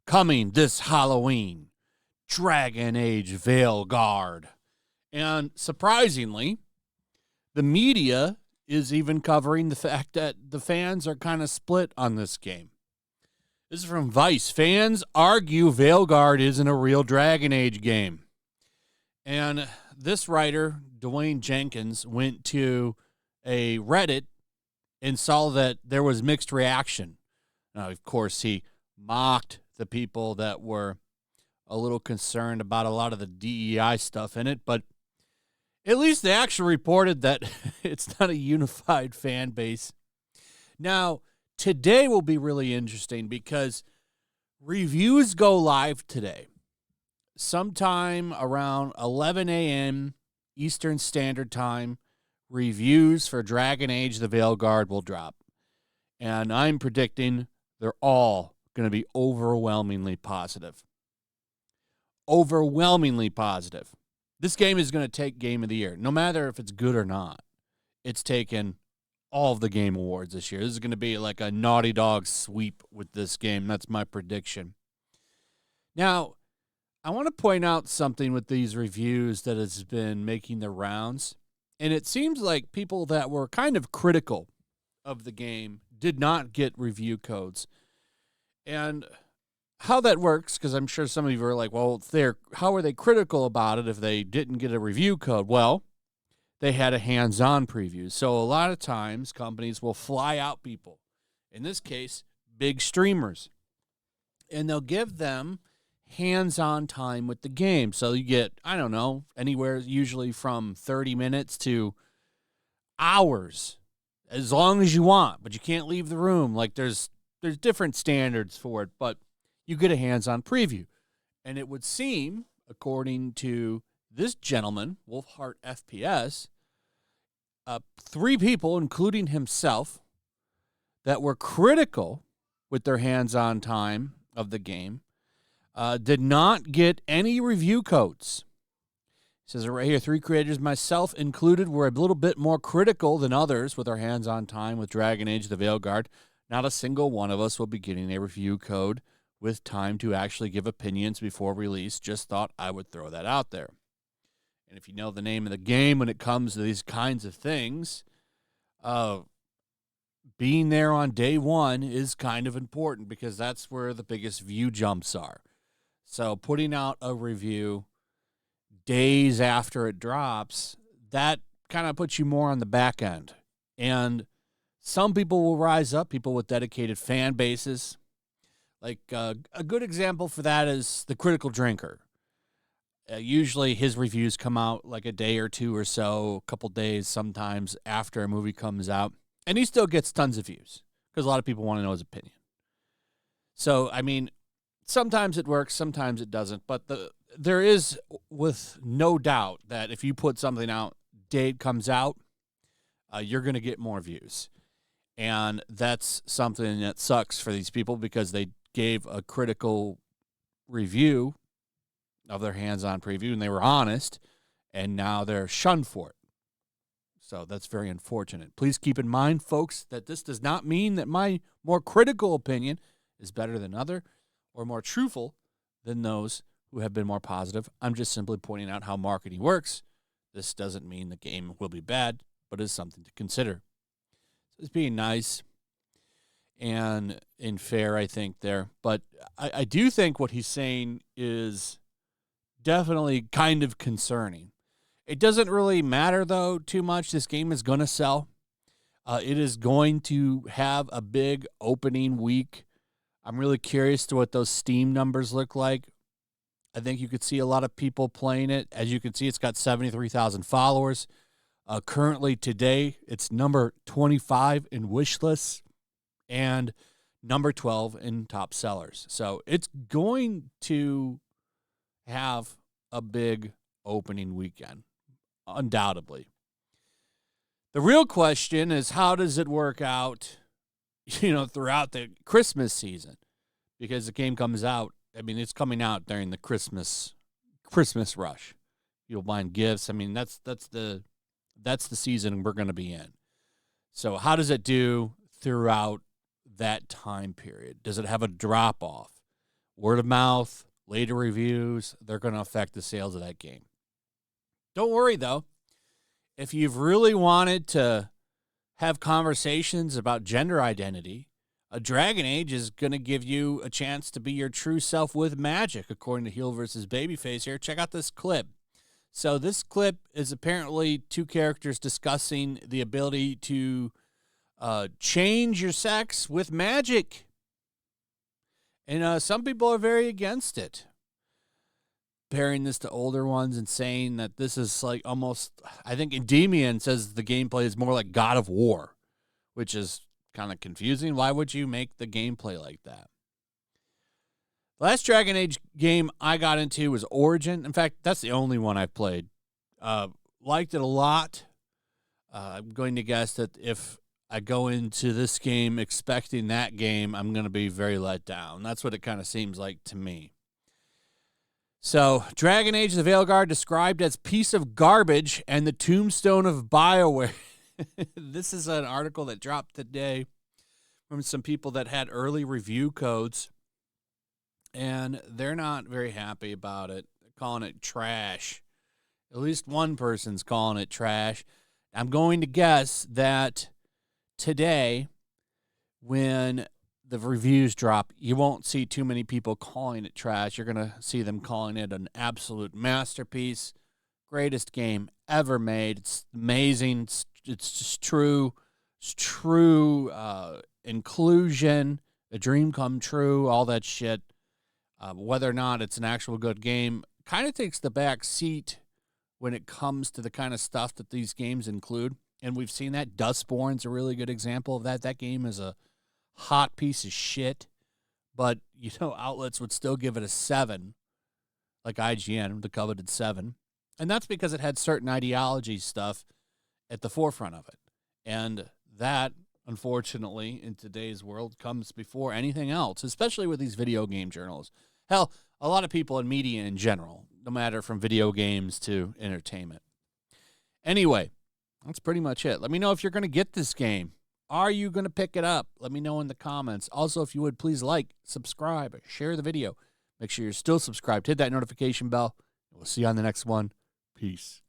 Coming this Halloween, Dragon Age Veilguard. And surprisingly, the media is even covering the fact that the fans are kind of split on this game. This is from Vice. Fans argue Veilguard isn't a real Dragon Age game. And this writer, Dwayne Jenkins, went to a Reddit and saw that there was mixed reaction. Now, of course, he mocked the people that were a little concerned about a lot of the DEI stuff in it, but at least they actually reported that it's not a unified fan base. Now, today will be really interesting because reviews go live today. Sometime around 11 a.m. Eastern Standard Time, reviews for Dragon Age The Veilguard will drop. And I'm predicting they're all going to be overwhelmingly positive. Overwhelmingly positive. This game is going to take Game of the Year, no matter if it's good or not. It's taken all of the game awards this year. This is going to be like a Naughty Dog sweep with this game. That's my prediction. Now, I want to point out something with these reviews that has been making the rounds. And it seems like people that were kind of critical of the game did not get review codes. And how that works, because I'm sure some of you are like, well, how are they critical about it if they didn't get a review code? Well, they had a hands-on preview. So a lot of times companies will fly out people, in this case, big streamers, and they'll give them hands-on time with the game. So you get, I don't know, anywhere usually from 30 minutes to hours, as long as you want, but you can't leave the room. Like there's different standards for it, but you get a hands-on preview. And it would seem, according to this gentleman, Wolfheart FPS, 3 people, including himself, that were critical with their hands-on time of the game, did not get any review codes. It says it right here, 3 creators, myself included, were a little bit more critical than others with our hands-on time with Dragon Age The Veilguard. Not a single one of us will be getting a review code with time to actually give opinions before release. Just thought I would throw that out there. And if you know the name of the game when it comes to these kinds of things, being there on day one is kind of important because that's where the biggest view jumps are. So putting out a review days after it drops, that kind of puts you more on the back end. And some people will rise up, people with dedicated fan bases. Like a good example for that is the Critical Drinker. Usually his reviews come out like a day or two or so, a couple days sometimes after a movie comes out. And he still gets tons of views because a lot of people want to know his opinion. So, I mean, sometimes it works, sometimes it doesn't. But there is, with no doubt, that if you put something out, day it comes out, you're going to get more views. And that's something that sucks for these people because they gave a critical review of their hands-on preview, and they were honest, and now they're shunned for it. So that's very unfortunate. Please keep in mind, folks, that this does not mean that my more critical opinion is better than other or more truthful than those who have been more positive. I'm just simply pointing out how marketing works. This doesn't mean the game will be bad, but is something to consider. So it's being nice and fair, I think, there. But I do think what he's saying is definitely kind of concerning. It doesn't really matter, though, too much. This game is going to sell. It is going to have a big opening week. I'm really curious to what those Steam numbers look like. I think you could see a lot of people playing it. As you can see, it's got 73,000 followers. Currently, today, it's number 25 in wish lists and number 12 in top sellers. So it's going to have a big opening weekend, undoubtedly. The real question is, how does it work out, throughout the Christmas season? Because the game comes out, it's coming out during the Christmas rush. You'll find gifts. That's the That's the season we're going to be in. So how does it do throughout that time period? Does it have a drop-off? Word of mouth, later reviews, they're going to affect the sales of that game. Don't worry, though. If you've really wanted to have conversations about gender identity, a Dragon Age is going to give you a chance to be your true self with magic, according to Heel vs. Babyface here. Check out this clip. So this clip is apparently two characters discussing the ability to change your sex with magic. And some people are very against it, comparing this to older ones and saying that this is like almost, I think Endymion says the gameplay is more like God of War, which is kind of confusing. Why would you make the gameplay like that? The last Dragon Age game I got into was Origin. In fact, that's the only one I've played. Liked it a lot. I'm going to guess that if I go into this game expecting that game, I'm going to be very let down. That's what it kind of seems like to me. So, Dragon Age The Veilguard described as piece of garbage and the tombstone of Bioware. This is an article that dropped today from some people that had early review codes, and they're not very happy about it. They're calling it trash. At least one person's calling it trash. I'm going to guess that today, when the reviews drop, you won't see too many people calling it trash. You're going to see them calling it an absolute masterpiece, greatest game ever made. It's amazing. It's just true. It's true inclusion, a dream come true, all that shit. Whether or not it's an actual good game kind of takes the back seat when it comes to the kind of stuff that these games include. And we've seen that. Dustborn's a really good example of that. That game is a hot piece of shit, but, you know, outlets would still give it a 7, like IGN, the coveted 7. And that's because it had certain ideology stuff at the forefront of it. And that, unfortunately, in today's world, comes before anything else, especially with these video game journals. Hell, a lot of people in media in general, no matter from video games to entertainment. Anyway, that's pretty much it. Let me know if you're going to get this game. Are you going to pick it up? Let me know in the comments. Also, if you would, please like, subscribe, share the video. Make sure you're still subscribed. Hit that notification bell. We'll see you on the next one. Peace.